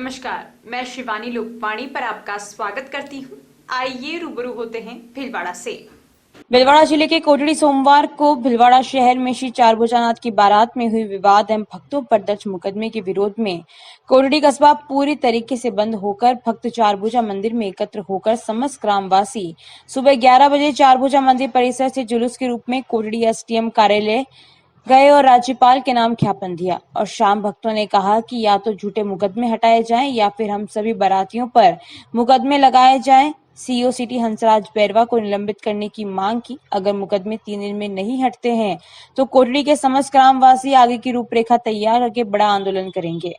नमस्कार, मैं शिवानी लोकवाणी पर आपका स्वागत करती हूँ। आइए रूबरू होते हैं भीलवाड़ा से। भीलवाड़ा जिले के कोटड़ी सोमवार को भीलवाड़ा शहर में श्री चारभुजानाथ की बारात में हुई विवाद एवं भक्तों पर दर्ज मुकदमे के विरोध में कोटड़ी कस्बा पूरी तरीके से बंद होकर भक्त चारभुजा मंदिर में एकत्र होकर समस्त ग्रामवासी सुबह 11 बजे चारभुजा मंदिर परिसर से जुलूस के रूप में कोटड़ी एसडीएम कार्यालय गए और राज्यपाल के नाम ज्ञापन दिया और शाम भक्तों ने कहा कि या तो झूठे मुकदमे हटाए जाएं या फिर हम सभी बारातियों पर मुकदमे लगाए जाएं। सीओ सिटी हंसराज बैरवा को निलंबित करने की मांग की। अगर मुकदमे 3 दिन में नहीं हटते हैं तो कोटड़ी के समस्त ग्रामवासी आगे की रूपरेखा तैयार करके बड़ा आंदोलन करेंगे।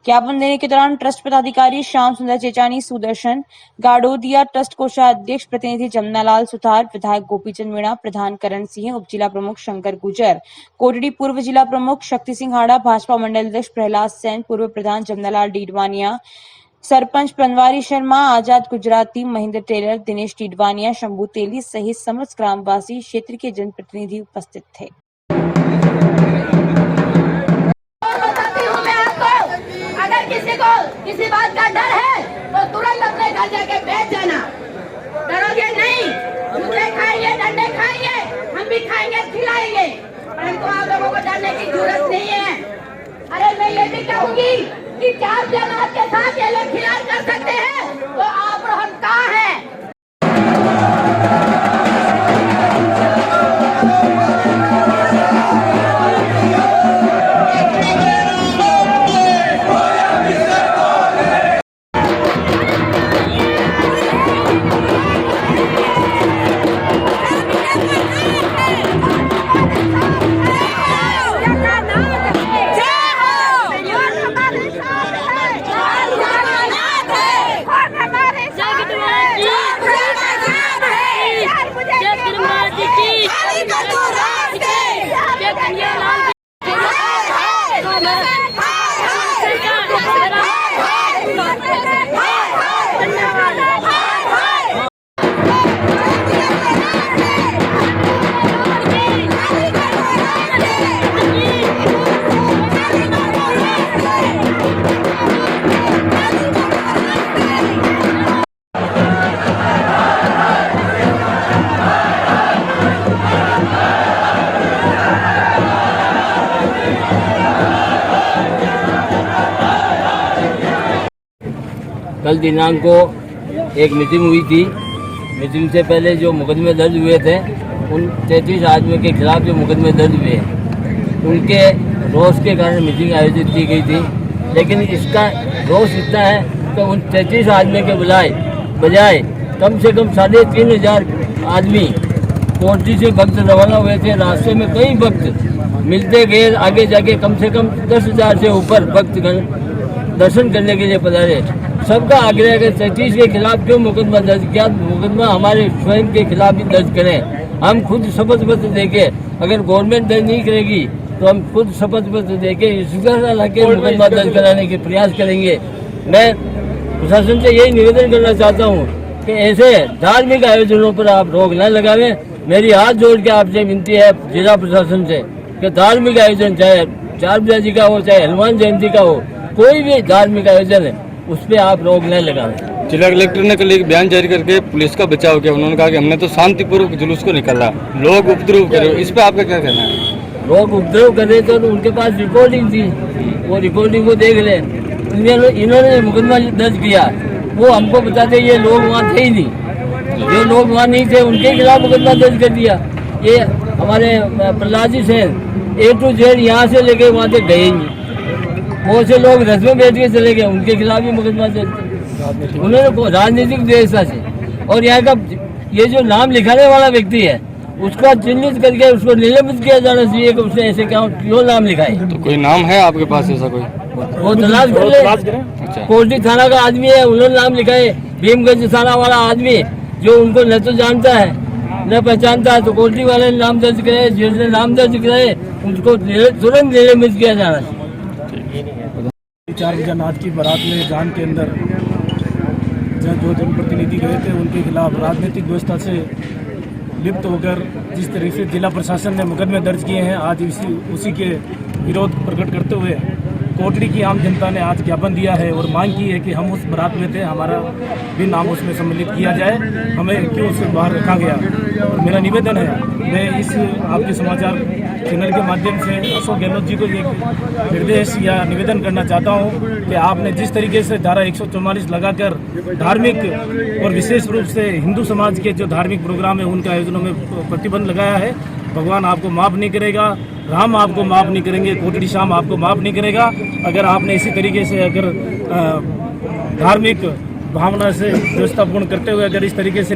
ज्ञापन देने के दौरान ट्रस्ट पदाधिकारी श्याम सुंदर चेचानी, सुदर्शन गाड़ोदिया, ट्रस्ट कोषाध्यक्ष प्रतिनिधि जमुनालाल सुथार, विधायक गोपीचंद मीणा, प्रधान करण सिंह, उप जिला प्रमुख शंकर गुजर, कोटड़ी पूर्व जिला प्रमुख शक्ति सिंह हाड़ा, भाजपा मंडल अध्यक्ष प्रहलाद सेन, पूर्व प्रधान जमुनालाल डीडवानिया, सरपंच पनवारी शर्मा, आजाद गुजराती, महेंद्र टेलर, दिनेश डीडवानिया, शंभू तेली सहित समस्त ग्रामवासी, क्षेत्र के जनप्रतिनिधि उपस्थित थे। किसी बात का डर है तो तुरंत अपने घर जाके बैठ जाना। डरोगे नहीं, जूते खाएंगे, डंडे खाएंगे, हम भी खाएंगे, खिलाएंगे, परंतु आप लोगों को डरने की जरूरत नहीं है। अरे मैं ये भी कहूंगी कि चारभुजानाथ के साथ ये लोग खिलाड़ कर सकते हैं तो आप और हम कहाँ हैं? कल दिनांक को एक मीटिंग हुई थी। मीटिंग से पहले जो मुकदमे दर्ज हुए थे उन 33 आदमियों के खिलाफ जो मुकदमे दर्ज हुए उनके रोष के कारण मीटिंग आयोजित की गई थी। लेकिन इसका रोष इतना है कि उन 33 आदमियों के बजाय कम से कम 3500 आदमी कोटड़ी से भक्त रवाना हुए थे। रास्ते में कई भक्त मिलते गए, आगे जाके कम से कम 10,000 से ऊपर भक्तगण दर्शन करने के लिए पधारे। सबका आग्रह है कि 33 के खिलाफ क्यों मुकदमा दर्ज किया, मुकदमा हमारे स्वयं के खिलाफ भी दर्ज करें। हम खुद शपथ पत्र देके, अगर गवर्नमेंट दर्ज नहीं करेगी तो हम खुद शपथ पत्र देके मुकदमा दर्ज कराने के प्रयास करेंगे। मैं प्रशासन से यही निवेदन करना चाहता हूँ कि ऐसे धार्मिक आयोजनों पर आप रोक न लगावें। मेरी हाथ जोड़ के आपसे विनती है जिला प्रशासन से कि धार्मिक आयोजन, चाहे चारभुजा जी का हो, चाहे हनुमान जयंती का हो, कोई भी धार्मिक आयोजन है उस पर आप रोक नहीं लगाएं। जिला कलेक्टर ने कल एक बयान जारी करके पुलिस का बचाव किया। उन्होंने कहा कि हमने तो शांतिपूर्वक जुलूस को निकाला, लोग उपद्रव कर रहे। इस पे आपका क्या कहना है? लोग उपद्रव कर रहे थे तो उनके पास रिकॉर्डिंग थी, वो रिकॉर्डिंग को देख ले। इन्होंने मुकदमा दर्ज किया, वो हमको बताते ये लोग वहाँ थे ही नहीं। जो लोग वहाँ नहीं थे उनके खिलाफ मुकदमा दर्ज कर दिया। ये हमारे प्रहलाद जी से A to Z यहाँ से लेके वहाँ तक गए ही नहीं। बहुत से लोग रथ में बैठ के चले गए, उनके खिलाफ भी मुकदमा दर्ज। उन्होंने राजनीतिक द्वेषता से, और यहाँ का ये जो नाम लिखाने वाला व्यक्ति है उसका चिन्हित करके उसको निलंबित किया जाना चाहिए कि उसने ऐसे क्यों नाम लिखाए। तो कोई नाम है आपके पास ऐसा कोई? वो तलाश कर ले। कोटड़ी थाना का आदमी है, उन्होंने नाम लिखाए। भीमगंज थाना वाला आदमी जो उनको न तो जानता है न पहचानता है, तो कोटड़ी वाले ने नाम दर्ज करे। जिसने नाम दर्ज कराए उसको तुरंत निलंबित किया जाना चाहिए। चारभुजानाथ की बारात में जान के अंदर जो जनप्रतिनिधि गए थे उनके खिलाफ राजनीतिक व्यवस्था से लिप्त होकर जिस तरह से जिला प्रशासन ने मुकदमे दर्ज किए हैं, आज उसी के विरोध प्रकट करते हुए कोटड़ी की आम जनता ने आज ज्ञापन दिया है और मांग की है कि हम उस बारात में थे, हमारा भी नाम उसमें सम्मिलित किया जाए, हमें क्यों उससे बाहर रखा गया। और मेरा निवेदन है, मैं इस आपके समाचार चैनल के माध्यम से अशोक गहलोत जी को ये निर्देश या निवेदन करना चाहता हूँ कि आपने जिस तरीके से धारा 144 लगाकर धार्मिक और विशेष रूप से हिंदू समाज के जो धार्मिक प्रोग्राम है उनके आयोजनों में प्रतिबंध लगाया है, भगवान आपको माफ़ नहीं करेगा, राम आपको माफ़ नहीं करेंगे, कोटड़ी श्याम आपको माफ़ नहीं करेगा। अगर आपने इसी तरीके से अगर धार्मिक भावना से व्यवस्थापूर्ण करते हुए अगर इस तरीके से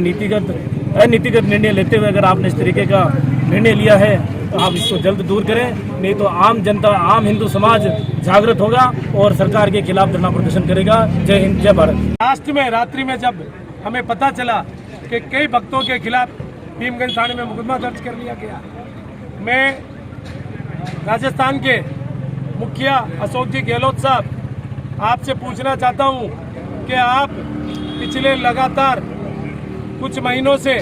अनीतिगत निर्णय लेते हुए अगर आपने इस तरीके का निर्णय लिया है तो आप इसको जल्द दूर करें, नहीं तो आम जनता, आम हिंदू समाज जागृत होगा और सरकार के खिलाफ धरना प्रदर्शन करेगा। जय हिंद, जय भारत। लास्ट में रात्रि में जब हमें पता चला कि कई भक्तों के खिलाफ भीमगंज थाने में मुकदमा दर्ज कर लिया गया, मैं राजस्थान के मुखिया अशोक जी गहलोत साहब आपसे पूछना चाहता हूं कि आप पिछले लगातार कुछ महीनों से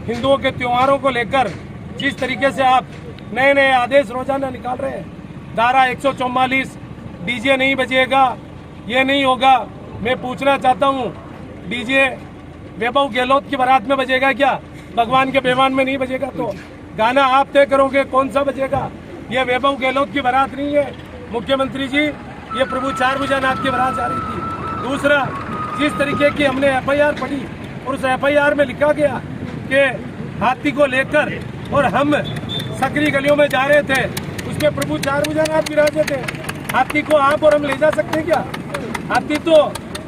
हिंदुओं के त्योहारों को लेकर जिस तरीके से आप नए नए आदेश रोजाना निकाल रहे हैं, धारा 144 डीजे नहीं बजेगा, ये नहीं होगा, मैं पूछना चाहता हूं डीजे वैभव गहलोत की बारात में बजेगा क्या? भगवान के बेवान में नहीं बजेगा तो गाना आप तय करोगे कौन सा बजेगा? ये वैभव गहलोत की बारात नहीं है मुख्यमंत्री जी, ये प्रभु चार भुजानाथ की बारात जा रही थी। दूसरा, जिस तरीके की हमने FIR पढ़ी और उस FIR में लिखा गया कि हाथी को लेकर और हम सकरी गलियों में जा रहे थे, उसमें प्रभु चार भुजानाथ विराजे थे। हाथी को आप और हम ले जा सकते हैं क्या? हाथी तो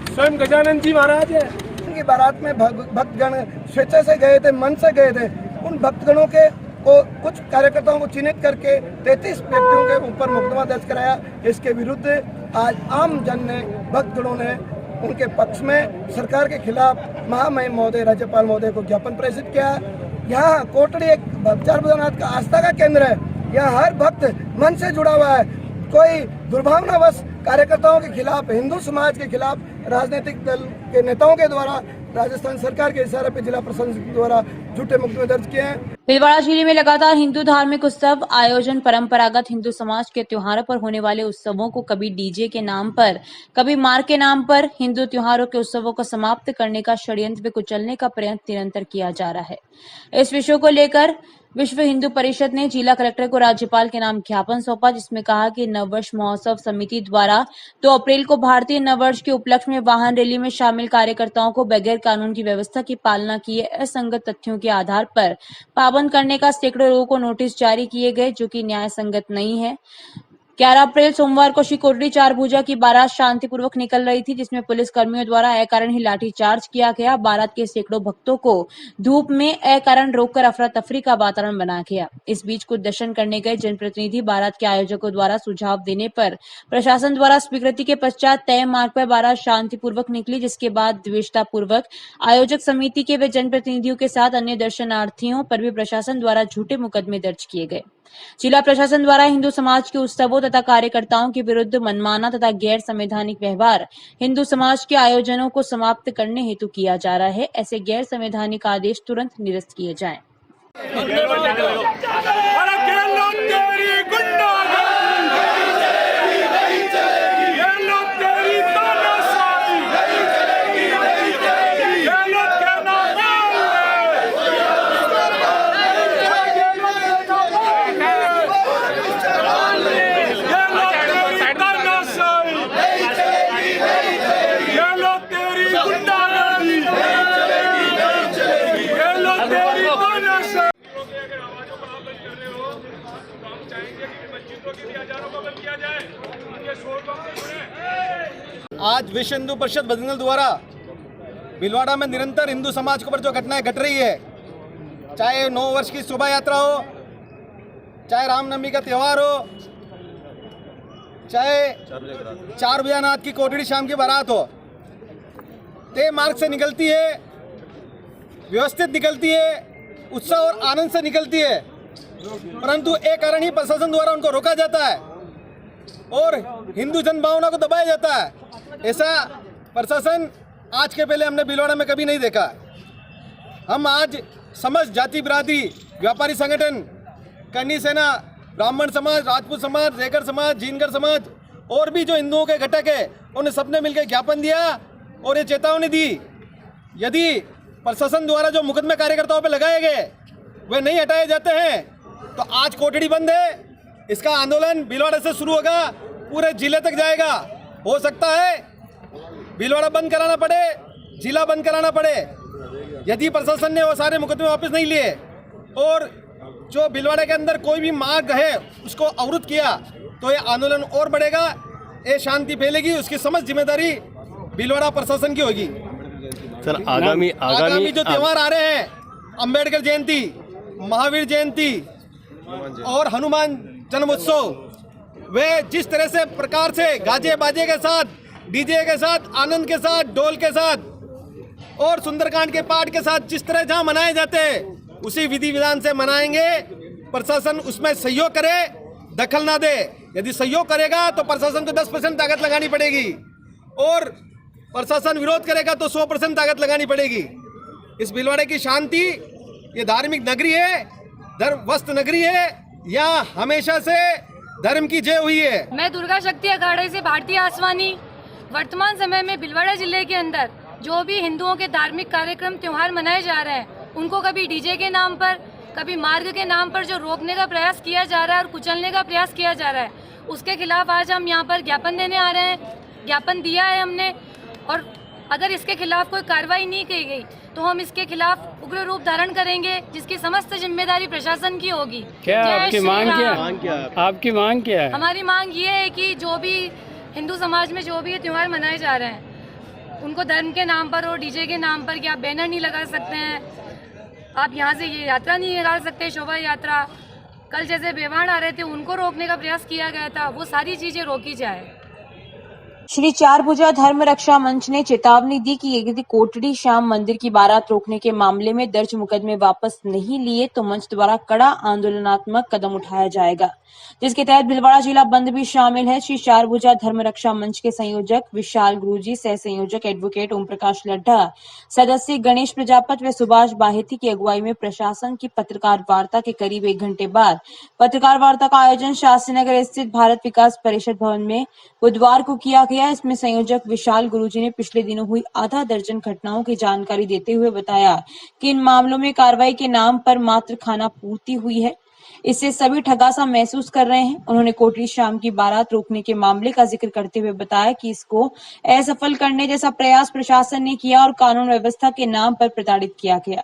स्वयं गजानन जी महाराज है। उनकी बारात में भक्तगण स्वेच्छा से गए थे, मन से गए थे। उन भक्तगणों के को कुछ कार्यकर्ताओं को चिन्हित करके 33 व्यक्तियों के ऊपर मुकदमा दर्ज कराया। इसके विरुद्ध आज आम जन ने, भक्तगणों ने उनके पक्ष में सरकार के खिलाफ महामहिम महोदय, राज्यपाल महोदय को ज्ञापन प्रेषित किया। यहाँ कोटड़ी एक चार भुजानाथ का आस्था का केंद्र है, यहाँ हर भक्त मन से जुड़ा हुआ है। कोई दुर्भावनावश कार्यकर्ताओं के खिलाफ, हिंदू समाज के खिलाफ राजनीतिक दल के नेताओं के द्वारा राजस्थान सरकार के इशारे पर जिला प्रशासन द्वारा झूठे मुकदमे दर्ज किए हैं। भीलवाड़ा जिले में लगातार हिंदू धार्मिक उत्सव आयोजन, परंपरागत हिंदू समाज के त्योहारों पर होने वाले उत्सवों को कभी डीजे के नाम पर, कभी मार के नाम पर हिंदू त्योहारों के उत्सवों को समाप्त करने का षड्यंत्र व कुचलने का प्रयत्न निरंतर किया जा रहा है। इस विषय को लेकर विश्व हिंदू परिषद ने जिला कलेक्टर को राज्यपाल के नाम ज्ञापन सौंपा, जिसमें कहा कि नववर्ष महोत्सव समिति द्वारा 2 अप्रैल को भारतीय नववर्ष के उपलक्ष्य में वाहन रैली में शामिल कार्यकर्ताओं को बगैर कानून की व्यवस्था की पालना किए असंगत तथ्यों के आधार पर पाबंद करने का सैकड़ों लोगों को नोटिस जारी किए गए, जो कि न्याय संगत नहीं है। 11 अप्रैल सोमवार को श्री कोटड़ी चार भुजा की बारात शांतिपूर्वक निकल रही थी, जिसमें पुलिस कर्मियों द्वारा अकारण ही लाठीचार्ज किया गया। बारात के सैकड़ों भक्तों को धूप में अकारण रोककर अफरा तफरी का वातावरण बना गया। इस बीच कुछ दर्शन करने गए जनप्रतिनिधि बारात के आयोजकों द्वारा सुझाव देने पर प्रशासन द्वारा स्वीकृति के पश्चात तय मार्ग पर बारात शांतिपूर्वक निकली, जिसके बाद द्वेषतापूर्वक आयोजक समिति के व जनप्रतिनिधियों के साथ अन्य दर्शनार्थियों पर भी प्रशासन द्वारा झूठे मुकदमे दर्ज किए गए। जिला प्रशासन द्वारा हिंदू समाज के उत्सवों तथा कार्यकर्ताओं के विरुद्ध मनमाना तथा गैर संवैधानिक व्यवहार हिंदू समाज के आयोजनों को समाप्त करने हेतु किया जा रहा है। ऐसे गैर संवैधानिक आदेश तुरंत निरस्त किए जाएं। आज विश्व हिंदू परिषद बजरंग दल द्वारा भीलवाड़ा में निरंतर हिंदू समाज के ऊपर जो घटनाएं घट रही है, चाहे 9 वर्ष की शोभा यात्रा हो, चाहे रामनवमी का त्यौहार हो, चाहे चार भुजानाथ की कोटड़ी शाम की बारात हो, तय मार्ग से निकलती है, व्यवस्थित निकलती है, उत्साह और आनंद से निकलती है, परंतु एक कारण ही प्रशासन द्वारा उनको रोका जाता है और हिंदू जनभावना को दबाया जाता है। ऐसा प्रशासन आज के पहले हमने भीलवाड़ा में कभी नहीं देखा। हम आज समस्त जाति बिरादरी, व्यापारी संगठन, करनी सेना, ब्राह्मण समाज, राजपूत समाज, रेकर समाज, जीनकर समाज और भी जो हिंदुओं के घटक है उन्हें सबने मिलकर ज्ञापन दिया और ये चेतावनी दी, यदि प्रशासन द्वारा जो मुकदमे कार्यकर्ताओं पर लगाए गए वे नहीं हटाए जाते हैं तो आज कोटड़ी बंद है। इसका आंदोलन भीलवाड़ा से शुरू होगा, पूरे जिले तक जाएगा। हो सकता है भीलवाड़ा बंद कराना पड़े, जिला बंद कराना पड़े, यदि प्रशासन ने वो सारे मुकदमे वापस नहीं लिए और जो भीलवाड़ा के अंदर कोई भी मार्ग है उसको अवरुद्ध किया तो ये आंदोलन और बढ़ेगा, ये शांति फैलेगी। उसकी समस्त जिम्मेदारी भीलवाड़ा प्रशासन की होगी। सर आगामी जो त्यौहार आ रहे हैं, अंबेडकर जयंती, महावीर जयंती और हनुमान जन्मोत्सव, वे जिस तरह से प्रकार से गाजे बाजे के साथ, डीजे के साथ, आनंद के साथ, डोल के साथ और सुंदरकांड के पाठ के साथ जिस तरह जहां मनाए जाते हैं उसी विधि विधान से मनाएंगे। प्रशासन उसमें सहयोग करे, दखल ना दे। यदि सहयोग करेगा तो प्रशासन को 10% ताकत लगानी पड़ेगी और प्रशासन विरोध करेगा तो 100% ताकत लगानी पड़ेगी। इस भीलवाड़े की शांति, ये धार्मिक नगरी है, धर्मवस्त नगरी है, यहाँ हमेशा से धर्म की जय हुई है। मैं दुर्गा शक्ति अखाड़े से भारती आसवानी। वर्तमान समय में भीलवाड़ा जिले के अंदर जो भी हिंदुओं के धार्मिक कार्यक्रम त्योहार मनाए जा रहे हैं उनको कभी डीजे के नाम पर, कभी मार्ग के नाम पर जो रोकने का प्रयास किया जा रहा है और कुचलने का प्रयास किया जा रहा है, उसके खिलाफ आज हम यहाँ पर ज्ञापन देने आ रहे हैं। ज्ञापन दिया है हमने और अगर इसके खिलाफ कोई कार्रवाई नहीं की गई तो हम इसके खिलाफ उग्र रूप धारण करेंगे, जिसकी समस्त जिम्मेदारी प्रशासन की होगी। क्या आपकी मांग क्या? आपकी मांग क्या है? हमारी मांग ये है कि जो भी हिंदू समाज में जो भी ये त्यौहार मनाए जा रहे हैं उनको धर्म के नाम पर और डीजे के नाम पर, कि आप बैनर नहीं लगा सकते हैं, आप यहाँ से ये यात्रा नहीं निकाल सकते, शोभा यात्रा। कल जैसे बेवाण आ रहे थे उनको रोकने का प्रयास किया गया था, वो सारी चीजें रोकी जाए। श्री चार भुजा धर्म रक्षा मंच ने चेतावनी दी कि यदि कोटड़ी श्याम मंदिर की बारात रोकने के मामले में दर्ज मुकदमे वापस नहीं लिए तो मंच द्वारा कड़ा आंदोलनात्मक कदम उठाया जाएगा, जिसके तहत भीलवाड़ा जिला बंद भी शामिल है। श्री चार भुजा धर्म रक्षा मंच के संयोजक विशाल गुरुजी, सह संयोजक एडवोकेट ओम प्रकाश लड्ढा, सदस्य गणेश प्रजापत व सुभाष बाहेती की अगुवाई में प्रशासन की पत्रकार वार्ता के करीब 1 घंटे बाद पत्रकार वार्ता का आयोजन शास्त्रीनगर स्थित भारत विकास परिषद भवन में बुधवार को किया गया। इसमें संयोजक विशाल गुरुजी ने पिछले दिनों हुई आधा दर्जन घटनाओं की जानकारी देते हुए बताया कि इन मामलों में कार्रवाई के नाम पर मात्र खाना पूर्ति हुई है, इससे सभी ठगासा महसूस कर रहे हैं। उन्होंने कोटड़ी श्याम की बारात रोकने के मामले का जिक्र करते हुए बताया कि इसको असफल करने जैसा प्रयास प्रशासन ने किया और कानून व्यवस्था के नाम पर प्रताड़ित किया गया।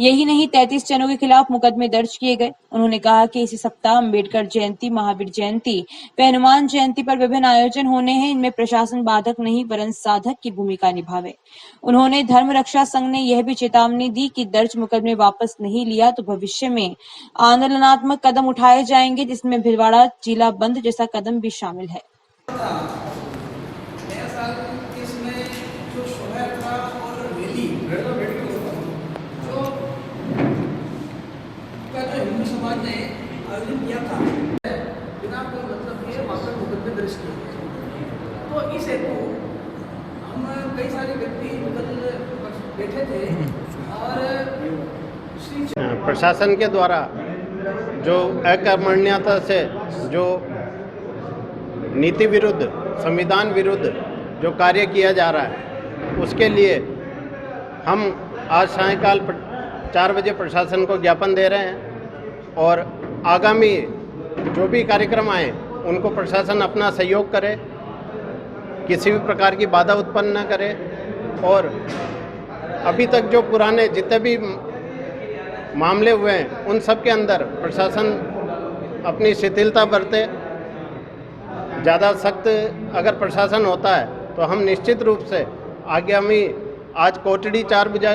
यही नहीं, 33 जनों के खिलाफ मुकदमे दर्ज किए गए। उन्होंने कहा कि इसी सप्ताह अंबेडकर जयंती, महावीर जयंती व हनुमान जयंती पर विभिन्न आयोजन होने हैं, इनमें प्रशासन बाधक नहीं वरन साधक की भूमिका निभावे। उन्होंने धर्म रक्षा संघ ने यह भी चेतावनी दी कि दर्ज मुकदमे वापस नहीं लिया तो भविष्य में आंदोलनात्मक कदम उठाए जाएंगे, जिसमें भीलवाड़ा जिला बंद जैसा कदम भी शामिल है। हिंदू समाज ने आयोजन किया था बिना कोई मतलब के वहाँ पर मुकदमे दर्ज किए, तो इस हेतु हम कई सारे व्यक्ति कल बैठे थे और प्रशासन के द्वारा जो अकर्मण्यता से जो नीति विरुद्ध, संविधान विरुद्ध जो कार्य किया जा रहा है उसके लिए हम आज सायंकाल 4 बजे प्रशासन को ज्ञापन दे रहे हैं और आगामी जो भी कार्यक्रम आए उनको प्रशासन अपना सहयोग करे, किसी भी प्रकार की बाधा उत्पन्न न करे और अभी तक जो पुराने जितने भी मामले हुए हैं उन सब के अंदर प्रशासन अपनी शिथिलता बरते। ज़्यादा सख्त अगर प्रशासन होता है तो हम निश्चित रूप से आगामी आज कोटड़ी 4 भुजा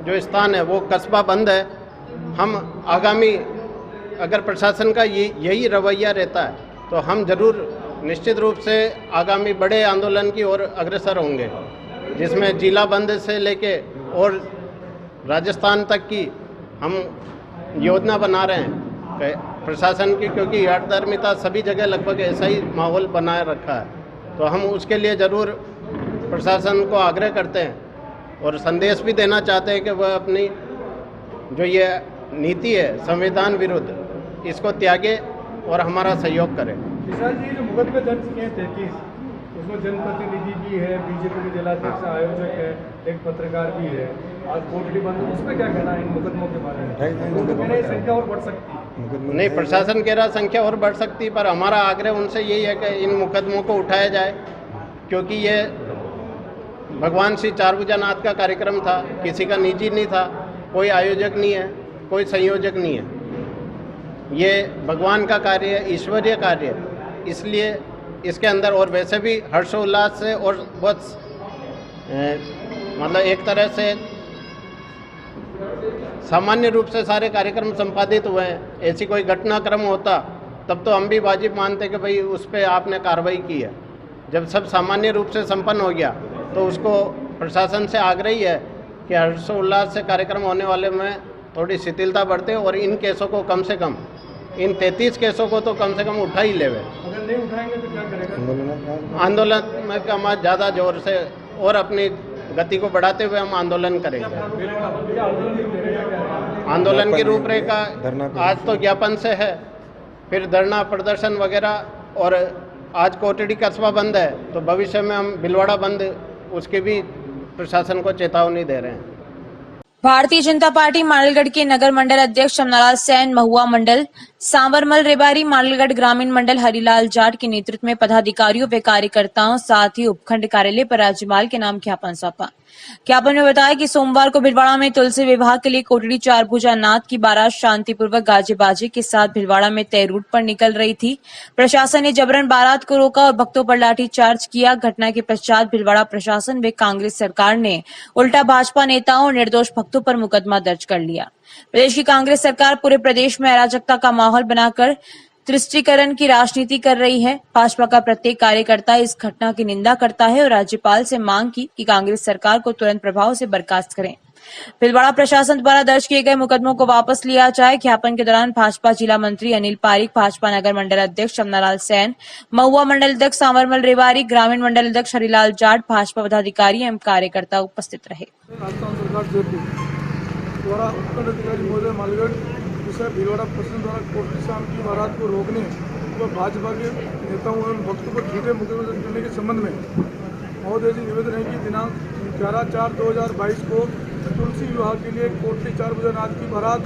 जो स्थान है वो कस्बा बंद है, हम आगामी अगर प्रशासन का यही रवैया रहता है तो हम जरूर निश्चित रूप से आगामी बड़े आंदोलन की ओर अग्रसर होंगे, जिसमें जिला बंद से लेके और राजस्थान तक की हम योजना बना रहे हैं प्रशासन की, क्योंकि हठधर्मिता सभी जगह लगभग ऐसा ही माहौल बनाए रखा है। तो हम उसके लिए ज़रूर प्रशासन को आग्रह करते हैं और संदेश भी देना चाहते हैं कि वह अपनी जो ये नीति है संविधान विरुद्ध इसको त्यागे और हमारा सहयोग करें। विशाल जी, जो मुकदमे दर्ज किए 33, उसमें जनप्रतिनिधि भी है, बीजेपी के जिलाध्यक्ष आयोजक है, एक पत्रकार भी है, आज कोटड़ी बंद है, उसमें क्या कहना है इन मुकदमों के बारे में? संख्या और बढ़ सकती है? नहीं, प्रशासन कह रहा संख्या और बढ़ सकती, पर हमारा आग्रह उनसे यही है कि इन मुकदमों को उठाया जाए, क्योंकि ये भगवान श्री चारभुजानाथ का कार्यक्रम था, किसी का निजी नहीं था, कोई आयोजक नहीं है, कोई संयोजक नहीं है, ये भगवान का कार्य है, ईश्वरीय कार्य है, इसलिए इसके अंदर और वैसे भी हर्षोल्लास से और बहुत मतलब एक तरह से सामान्य रूप से सारे कार्यक्रम संपादित हुए हैं। ऐसी कोई घटनाक्रम होता तब तो हम भी वाजिब मानते कि भाई उस पर आपने कार्रवाई की है। जब सब सामान्य रूप से संपन्न हो गया तो उसको प्रशासन से आग्रह ही है कि हर्षोल्लास से कार्यक्रम होने वाले में थोड़ी शिथिलता बढ़ते और इन केसों को कम से कम, इन 33 केसों को तो कम से कम उठा ही लेवे। अगर नहीं उठाएंगे तो क्या करेगा? आंदोलन में हम ज़्यादा जोर से और अपनी गति को बढ़ाते हुए हम आंदोलन करेंगे। आंदोलन की रूपरेखा आज तो ज्ञापन से है, फिर धरना प्रदर्शन वगैरह, और आज कोटड़ी कस्बा बंद है तो भविष्य में हम भिलवाड़ा बंद, उसके भी प्रशासन को चेतावनी दे रहे हैं। भारतीय जनता पार्टी मालगढ़ के नगर मंडल अध्यक्ष शमनालाल सैन, महुआ मंडल सांवरमल रेबारी, मालगढ़ ग्रामीण मंडल हरिलाल जाट के नेतृत्व में पदाधिकारियों व कार्यकर्ताओं साथ ही उपखंड कार्यालय पर राज्यपाल के नाम ज्ञापन सौंपा। ज्ञापन में बताया कि सोमवार को भिलवाड़ा में तुलसी विवाह के लिए कोटड़ी चारभुजा नाथ की बारात शांतिपूर्वक गाजे बाजे के साथ भिलवाड़ा में तय रूट पर निकल रही थी। प्रशासन ने जबरन बारात को रोका और भक्तों पर लाठीचार्ज किया। घटना के पश्चात भिलवाड़ा प्रशासन व कांग्रेस सरकार ने उल्टा भाजपा नेताओं और निर्दोष भक्तों पर मुकदमा दर्ज कर लिया। प्रदेश की कांग्रेस सरकार पूरे प्रदेश में अराजकता का माहौल बनाकर तुष्टीकरण की राजनीति कर रही है। भाजपा का प्रत्येक कार्यकर्ता इस घटना की निंदा करता है और राज्यपाल से मांग की कि कांग्रेस सरकार को तुरंत प्रभाव से बर्खास्त करें। भिलवाड़ा प्रशासन द्वारा दर्ज किए गए मुकदमों को वापस लिया जाए। ज्ञापन के दौरान भाजपा जिला मंत्री अनिल पारीक, भाजपा नगर मंडल अध्यक्ष शमनालाल सैन, महुआ मंडल अध्यक्ष सांवरमल रेवारी, ग्रामीण मंडल अध्यक्ष हरिलाल जाट, भाजपा पदाधिकारी एवं कार्यकर्ता उपस्थित रहे। भिलवाड़ा प्रशासन द्वारा कोटड़ी शाम की बारात को रोकने व भाजपा के नेताओं एवं भक्तों पर झूठे मुकदमे दर्ज करने के संबंध में महोदय जी निवेदन है कि दिनांक 11/4/2022 को तुलसी विवाह के लिए कोटड़ी चारभुजा नाथ की बारात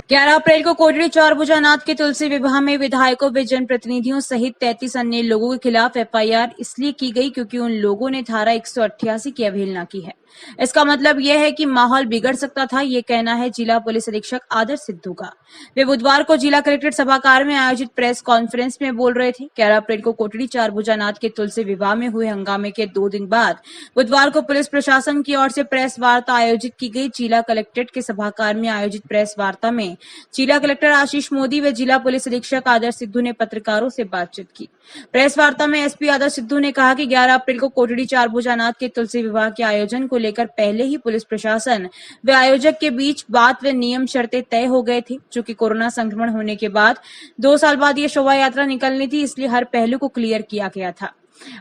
11 अप्रैल को कोटड़ी चारभुजा नाथ के तुलसी विवाह में विधायकों व जनप्रतिनिधियों सहित 33 अन्य लोगों के खिलाफ FIR इसलिए की गई क्योंकि उन लोगों ने धारा 188 की अवहेलना की है। इसका मतलब यह है कि माहौल बिगड़ सकता था, ये कहना है जिला पुलिस अधीक्षक आदर्श सिद्धू का। वे बुधवार को जिला कलेक्ट्रेट सभागार में आयोजित प्रेस कॉन्फ्रेंस में बोल रहे थे। 11 अप्रैल को कोटड़ी चारभुजा नाथ के तुलसी विवाह में हुए हंगामे के 2 दिन बाद बुधवार को पुलिस प्रशासन की ओर से प्रेस वार्ता आयोजित की गई। जिला कलेक्ट्रेट के सभागार में आयोजित प्रेस वार्ता में जिला कलेक्टर आशीष मोदी व जिला पुलिस अधीक्षक आदर्श सिद्धू ने पत्रकारों से बातचीत की। प्रेस वार्ता में SP आदर्श सिद्धू ने कहा कि 11 अप्रैल को कोटड़ी चारभुजा नाथ के तुलसी विवाह के आयोजन को लेकर पहले ही पुलिस प्रशासन व आयोजक के बीच बात व नियम शर्तें तय हो गए थे। चूंकि कोरोना संक्रमण होने के बाद 2 साल बाद ये शोभा यात्रा निकलनी थी, इसलिए हर पहलू को क्लियर किया गया था।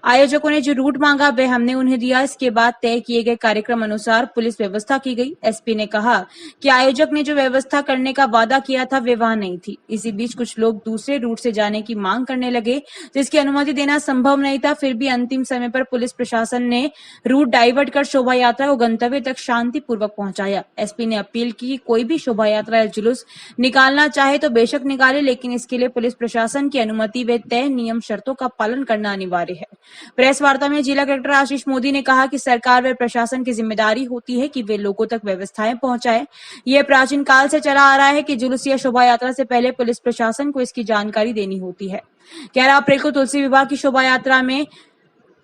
आयोजकों ने जो रूट मांगा वह हमने उन्हें दिया। इसके बाद तय किए गए कार्यक्रम अनुसार पुलिस व्यवस्था की गई। SP ने कहा कि आयोजक ने जो व्यवस्था करने का वादा किया था वे वहां नहीं थी। इसी बीच कुछ लोग दूसरे रूट से जाने की मांग करने लगे, जिसकी अनुमति देना संभव नहीं था। फिर भी अंतिम समय पर पुलिस प्रशासन ने रूट डाइवर्ट कर शोभा यात्रा को गंतव्य तक शांतिपूर्वक पहुंचाया। SP ने अपील की कि कोई भी शोभा यात्रा या जुलूस निकालना चाहे तो बेशक निकाले, लेकिन इसके लिए पुलिस प्रशासन की अनुमति व तय नियम शर्तों का पालन करना अनिवार्य है। प्रेस वार्ता में जिला कलेक्टर आशीष मोदी ने कहा कि सरकार व प्रशासन की जिम्मेदारी होती है कि वे लोगों तक व्यवस्थाएं पहुंचाए। यह प्राचीन काल से चला आ रहा है कि जुलूस या शोभा यात्रा से पहले पुलिस प्रशासन को इसकी जानकारी देनी होती है। 11 अप्रैल को तुलसी विवाह की शोभा यात्रा में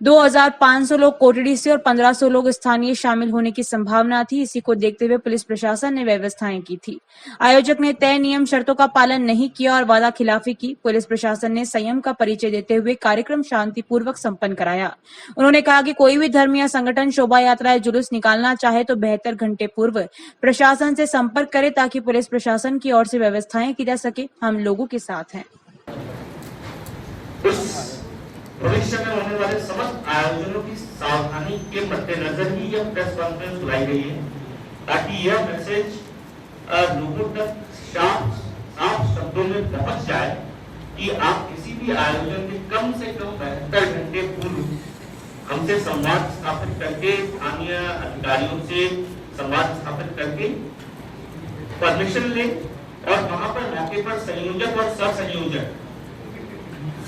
2500 लोग कोटड़ी से और 1500 लोग स्थानीय शामिल होने की संभावना थी। इसी को देखते हुए पुलिस प्रशासन ने व्यवस्थाएं की थी। आयोजक ने तय नियम शर्तों का पालन नहीं किया और वादा खिलाफी की। पुलिस प्रशासन ने संयम का परिचय देते हुए कार्यक्रम शांतिपूर्वक संपन्न कराया। उन्होंने कहा कि कोई भी धर्म या संगठन शोभा यात्रा या जुलूस निकालना चाहे तो 72 घंटे पूर्व प्रशासन से संपर्क करे ताकि पुलिस प्रशासन की ओर से व्यवस्थाएं की जा सके। हम लोगों के साथ हैं। भविष्य में होने वाले समस्त आयोजनों की सावधानी के मद्देनजर ही यह प्रेस कॉन्फ्रेंस बुलाई गई है, ताकि यह मैसेज लोगों तक साफ शब्दों में पहुंच जाए कि आप किसी भी आयोजन के कम से कम 72 घंटे पूर्व हमसे संवाद स्थापित करके, स्थानीय अधिकारियों से संवाद स्थापित करके परमिशन ले और वहां पर मौके पर संयोजक और सह संयोजक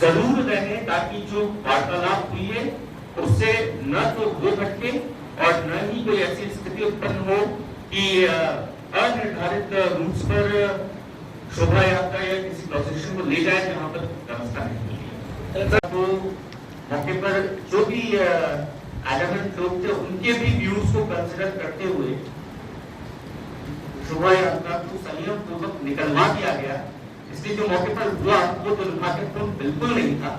जरूर रहे, ताकि जो वार्तालाप हुई है उससे न तो वो भटके और न ही कोई ऐसी स्थिति उत्पन्न हो कि अनिर्धारित रूट्स पर शोभा यात्रा या किसी प्रोसेशन को ले जाए जहां पर व्यवस्था नहीं है। तो मौके पर जो भी एलिमेंट लोग थे उनके भी व्यूज को कंसिडर करते हुए शोभा यात्रा को संयम पूर्वक निकलवा दिया गया। इसलिए जो मौके पर हुआ वो दुर्भाग्यपूर्ण बिल्कुल नहीं था।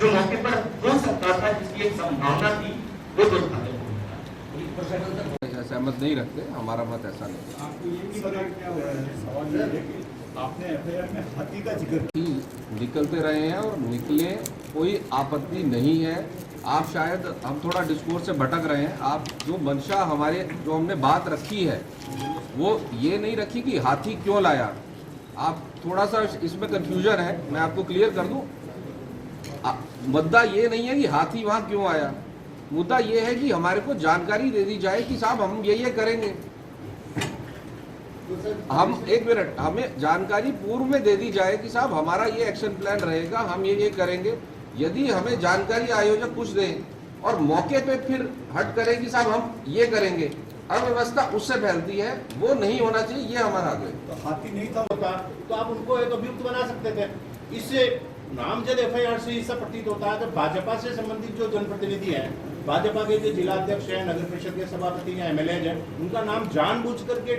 जो मौके पर हो सकता था, जिसकी एक संभावना थी, वो दुर्भाग्यपूर्ण था। सहमत नहीं रखते, हमारा मत ऐसा नहीं। आपको ये भी बता क्या हो रहा है, आपने एफआईआर में हाथी का जिक्र निकलते रहे हैं और निकले, कोई आपत्ति नहीं है। आप शायद हम थोड़ा डिस्कोर्स से भटक रहे हैं। आप जो मंशा हमारे जो हमने बात रखी है वो ये नहीं रखी कि हाथी क्यों लाया। आप थोड़ा सा इसमें कंफ्यूजन है, मैं आपको क्लियर कर दूं। मुद्दा ये नहीं है कि हाथी वहां क्यों आया, मुद्दा ये है कि हमारे को जानकारी दे दी जाए कि साहब हम ये करेंगे। हम एक मिनट, हमें जानकारी पूर्व में दे दी जाए कि साहब हमारा ये एक्शन प्लान रहेगा, हम ये करेंगे। यदि हमें जानकारी आयोजक कुछ दें और मौके पे फिर हट करें कि साहब हम ये करेंगे, अव्यवस्था उससे फैलती है, वो नहीं होना चाहिए, ये हमारा आग्रह। तो हाथी नहीं था होता तो आप उनको एक अभियुक्त बना सकते थे। इससे नामजद एफआईआर से ऐसा प्रतीत होता है कि भाजपा से संबंधित जो जनप्रतिनिधि हैं, भाजपा के जो जिला अध्यक्ष हैं, नगर परिषद के सभापति हैं, एमएलए हैं, उनका नाम जानबूझ करके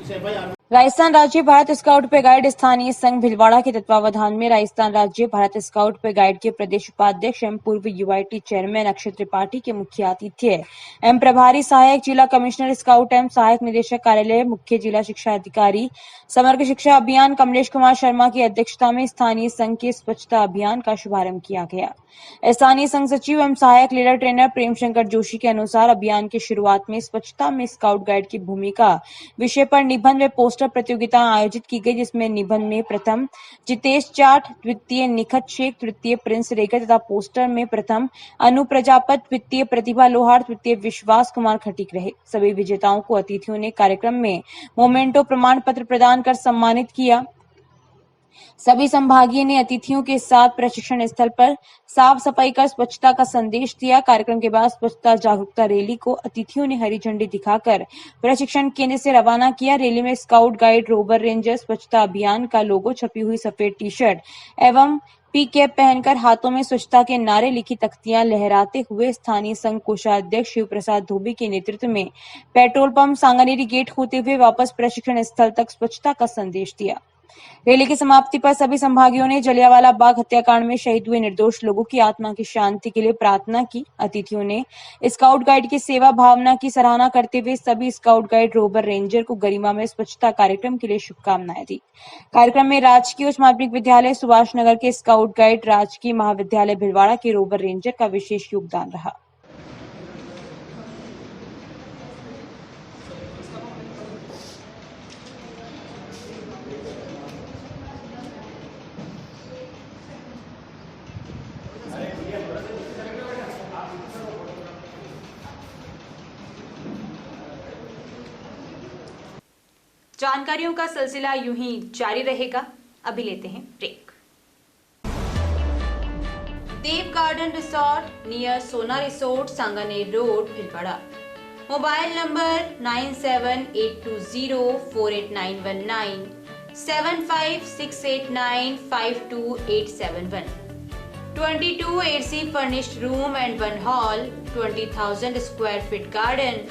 इस एफआईआर में। राजस्थान राज्य भारत स्काउट पे गाइड स्थानीय संघ भिलवाड़ा के तत्वावधान में राजस्थान राज्य भारत स्काउट पे गाइड के प्रदेश उपाध्यक्ष एवं पूर्व यूआईटी चेयरमैन अक्षय त्रिपाठी के मुख्य आतिथ्य एवं प्रभारी सहायक जिला कमिश्नर स्काउट एवं सहायक निदेशक कार्यालय मुख्य जिला शिक्षा अधिकारी समग्र शिक्षा अभियान कमलेश कुमार शर्मा की अध्यक्षता में स्थानीय संघ के स्वच्छता अभियान का शुभारंभ किया गया। स्थानीय संघ सचिव एवं सहायक लीडर ट्रेनर प्रेम शंकर जोशी के अनुसार अभियान की शुरुआत में स्वच्छता में स्काउट गाइड की भूमिका विषय पर निबंध व पोस्टर प्रतियोगिता आयोजित की गई, जिसमें निबंध में प्रथम जितेश जाट, द्वितीय निखत शेख, तृतीय प्रिंस रेगर तथा पोस्टर में प्रथम अनु प्रजापत, द्वितीय प्रतिभा लोहार, तृतीय विश्वास कुमार खटीक रहे। सभी विजेताओं को अतिथियों ने कार्यक्रम में मोमेंटो प्रमाण पत्र प्रदान कर सम्मानित किया। सभी संभागीय ने अतिथियों के साथ प्रशिक्षण स्थल पर साफ सफाई कर स्वच्छता का संदेश दिया। कार्यक्रम के बाद स्वच्छता जागरूकता रैली को अतिथियों ने हरी झंडी दिखाकर प्रशिक्षण केंद्र से रवाना किया। रैली में स्काउट गाइड, रोवर रेंजर, स्वच्छता अभियान का लोगो छपी हुई सफेद टी शर्ट एवं पी कैप पहनकर हाथों में स्वच्छता के नारे लिखी तख्तियां लहराते हुए स्थानीय संघ कोषाध्यक्ष शिव प्रसाद धोबी के नेतृत्व में पेट्रोल पंप सांगानेरी गेट होते हुए वापस प्रशिक्षण स्थल तक स्वच्छता का संदेश दिया। रैली की समाप्ति पर सभी संभागियों ने जलियांवाला बाग हत्याकांड में शहीद हुए निर्दोष लोगों की आत्मा की शांति के लिए प्रार्थना की। अतिथियों ने स्काउट गाइड की सेवा भावना की सराहना करते हुए सभी स्काउट गाइड, रोवर रेंजर को गरिमा में स्वच्छता कार्यक्रम के लिए शुभकामनाएं दी। कार्यक्रम में राजकीय उच्च माध्यमिक विद्यालय सुभाष नगर के स्काउट गाइड, राजकीय महाविद्यालय भिलवाड़ा के रोवर रेंजर का विशेष योगदान रहा। जानकारियों का सिलसिला यूं ही जारी रहेगा। अभी लेते हैं ब्रेक। देव गार्डन रिसोर्ट नियर सोना resort, Sanganer road, Bhilwara. Mobile number 9782048919, 7568952871। 22 AC furnished room and one hall, 20,000 square feet garden,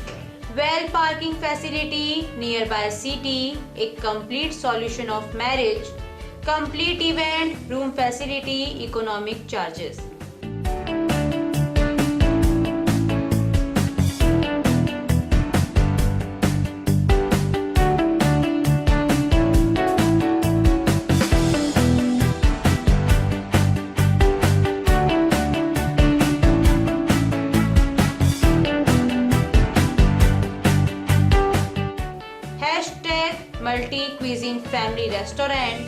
well parking facility nearby city, a complete solution of marriage, complete event, room facility, economic charges. Multi Cuisine Family Restaurant,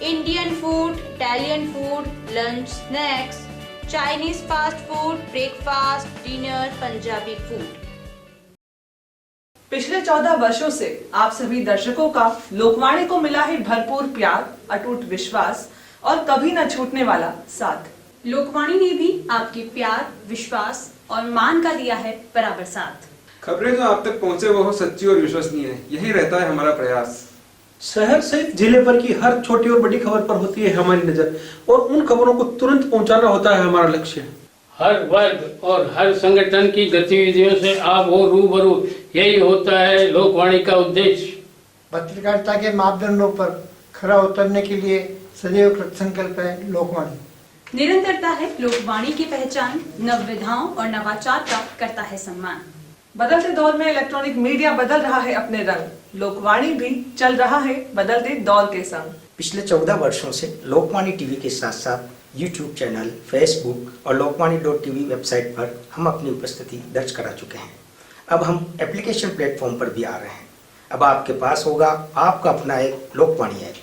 Indian food, Italian food, lunch, snacks, Chinese fast food, breakfast, dinner, Punjabi food. पिछले 14 वर्षों से आप सभी दर्शकों का लोकवाणी को मिला है भरपूर प्यार, अटूट विश्वास और कभी न छूटने वाला साथ। लोकवाणी ने भी आपके प्यार, विश्वास और मान का दिया है बराबर साथ। खबरें जो आप तक पहुंचे वो हो सच्ची और विश्वसनीय है, यही रहता है हमारा प्रयास। शहर सहित जिले भर की हर छोटी और बड़ी खबर पर होती है हमारी नजर और उन खबरों को तुरंत पहुंचाना होता है हमारा लक्ष्य। हर वर्ग और हर संगठन की गतिविधियों से आप हो रूबरू, यही होता है लोकवाणी का उद्देश्य। पत्रकारिता के मापदंडों पर खरा उतरने के लिए सदैव कृतसंकल्प है लोकवाणी। निरंतरता है लोकवाणी की पहचान, नव विधाओं और नवाचार का करता है सम्मान। बदलते दौर में इलेक्ट्रॉनिक मीडिया बदल रहा है अपने रंग, लोकवाणी भी चल रहा है बदलते दौर के संग। पिछले 14 वर्षों से लोकवाणी टीवी के साथ साथ यूट्यूब चैनल, फेसबुक और लोकवाणी.tv वेबसाइट पर हम अपनी उपस्थिति दर्ज करा चुके हैं। अब हम एप्लीकेशन प्लेटफॉर्म पर भी आ रहे हैं। अब आपके पास होगा आपका अपना एक लोकवाणी ऐप,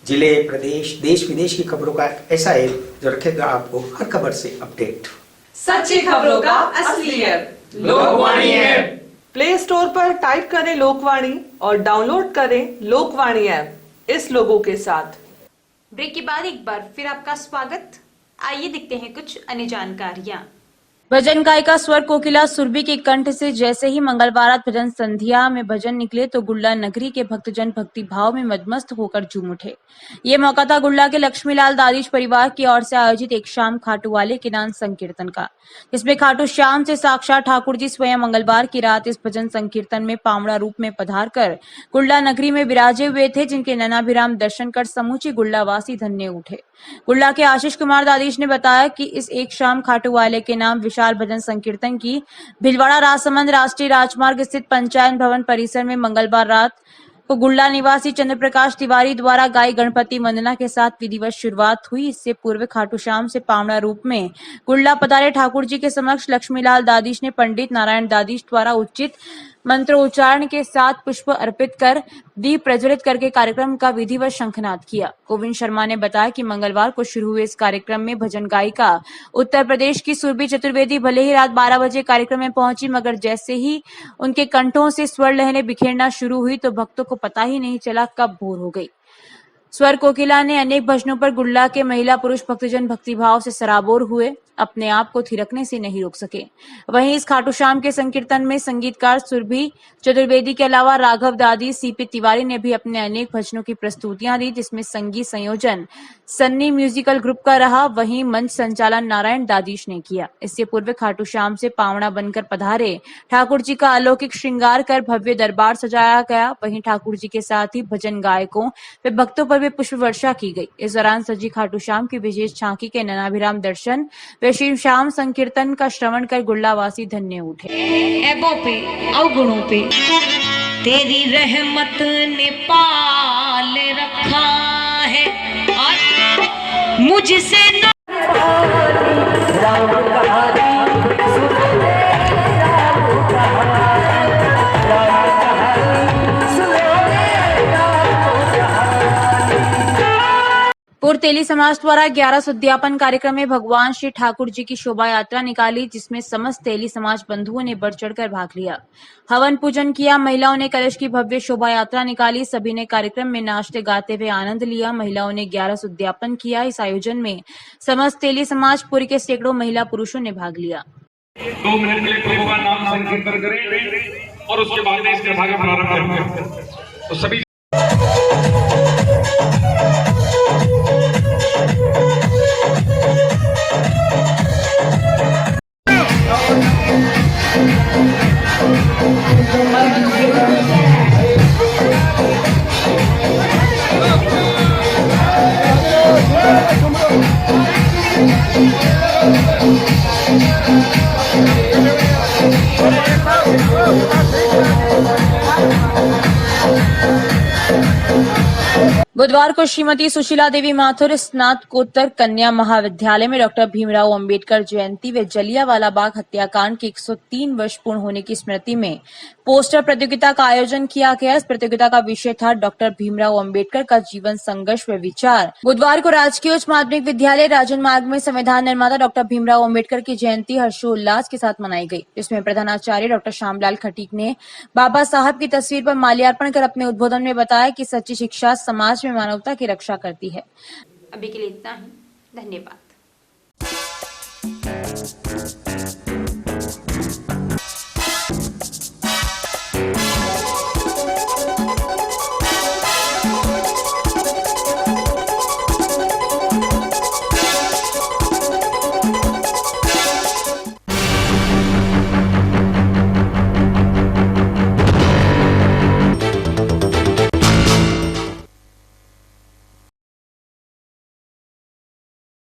जिले, प्रदेश, देश विदेश की खबरों का ऐसा ऐप जो रखेगा आपको हर खबर से अपडेट। सच्ची खबरों का असली app Lokvani app. Play store पर टाइप करें लोकवाणी और डाउनलोड करें लोकवाणी ऐप इस लोगों के साथ। ब्रेक के बाद एक बार फिर आपका स्वागत। आइए देखते हैं कुछ अन्य जानकारियां। भजन गायिका स्वर कोकिला सुरभि के कंठ से जैसे ही मंगलवार रात भजन संध्या में भजन निकले तो गुल्ला नगरी के भक्तजन भक्ति भाव में मदमस्त होकर झूम उठे। ये मौका था गुल्ला के लक्ष्मीलाल दादीश परिवार की ओर से आयोजित एक शाम खाटू वाले के नाम संकीर्तन का, जिसमें खाटू श्याम से साक्षात ठाकुर जी स्वयं मंगलवार की रात इस भजन संकीर्तन में पावड़ा रूप में पधार कर गुल्ला नगरी में विराजे हुए थे, जिनके नैनाभिराम दर्शन कर समूची गुल्लावासी धन्य उठे। गुल्ला के आशीष कुमार दादीश ने बताया कि इस एक शाम खाटू वाले के नाम विशाल भजन संकीर्तन की भिलवाड़ा राजसमंद राष्ट्रीय राजमार्ग स्थित पंचायत भवन परिसर में मंगलवार रात को गुल्ला निवासी चंद्र प्रकाश तिवारी द्वारा गाय गणपति वंदना के साथ विधिवत शुरुआत हुई। इससे पूर्व खाटू श्याम से पावड़ा रूप में गुल्ला पधारे ठाकुर जी के समक्ष लक्ष्मीलाल दादीश ने पंडित नारायण दादीश द्वारा उचित मंत्रोच्चारण के साथ पुष्प अर्पित कर दीप प्रज्वलित करके कार्यक्रम का विधिवत शंखनाद किया। गोविंद शर्मा ने बताया कि मंगलवार को शुरू हुए इस कार्यक्रम में भजन गायिका उत्तर प्रदेश की सुरभि चतुर्वेदी भले ही रात 12 बजे कार्यक्रम में पहुंची, मगर जैसे ही उनके कंठों से स्वर लहरें बिखेरना शुरू हुई तो भक्तों को पता ही नहीं चला कब भोर हो गई। स्वर कोकिला ने अनेक भजनों पर गुल्ला के महिला पुरुष भक्तजन भक्तिभाव से सराबोर हुए, अपने आप को थिरकने से नहीं रोक सके। वहीं इस खाटू श्याम के संकीर्तन में संगीतकार सुरभि चतुर्वेदी के अलावा राघव दादी, सीपी तिवारी ने भी अपने अनेक भजनों की प्रस्तुतियां दी, जिसमें संगीत संयोजन सन्नी म्यूजिकल ग्रुप का रहा, वहीं मंच संचालन नारायण दादीश ने किया। इससे पूर्व खाटू श्याम से पावड़ा बनकर पधारे ठाकुर जी का अलौकिक श्रृंगार कर भव्य दरबार सजाया गया। वहीं ठाकुर जी के साथ ही भजन गायकों व भक्तों पर भी पुष्प वर्षा की गई। इस दौरान सजी खाटू श्याम की विशेष झांकी के नैनाभिराम दर्शन व शिव श्याम संकीर्तन का श्रवण कर गुल्लावासी धन्य उठे। ऐबों पे अवगुणों पे तेरी रहमत ने पाल रखा है और मुझसे तेली समाज द्वारा 11 उद्यापन कार्यक्रम में भगवान श्री ठाकुर जी की शोभा यात्रा निकाली, जिसमें समस्त तेली समाज बंधुओं ने बढ़ चढ़कर भाग लिया। हवन पूजन किया, महिलाओं ने कलश की भव्य शोभा यात्रा निकाली, सभी ने कार्यक्रम में नाचते गाते हुए आनंद लिया। महिलाओं ने 11 उद्यापन किया। इस आयोजन में समस्त तेली समाजपुरी के सैकड़ों महिला पुरुषों ने भाग लिया। 2 मिनट के लिए प्रभु का नाम संकीर्तन करें और उसके बाद इस कथा का प्रारंभ करेंगे। तो सभी Thank you. बुधवार को श्रीमती सुशीला देवी माथुर स्नातकोत्तर कन्या महाविद्यालय में डॉक्टर भीमराव अंबेडकर जयंती व जलियांवाला बाग हत्याकांड के 103 वर्ष पूर्ण होने की स्मृति में पोस्टर प्रतियोगिता का आयोजन किया गया। इस प्रतियोगिता का विषय था डॉक्टर भीमराव अंबेडकर का जीवन, संघर्ष व विचार। बुधवार को राजकीय उच्च माध्यमिक विद्यालय राजन मार्ग में संविधान निर्माता डॉक्टर भीमराव अंबेडकर की जयंती हर्षोल्लास के साथ मनाई गई। इसमें प्रधानाचार्य डॉक्टर श्यामलाल खटीक ने बाबा साहब की तस्वीर पर माल्यार्पण कर अपने उद्बोधन में बताया कि सच्ची शिक्षा समाज में मानवता की रक्षा करती है। अभी के लिए इतना ही। धन्यवाद।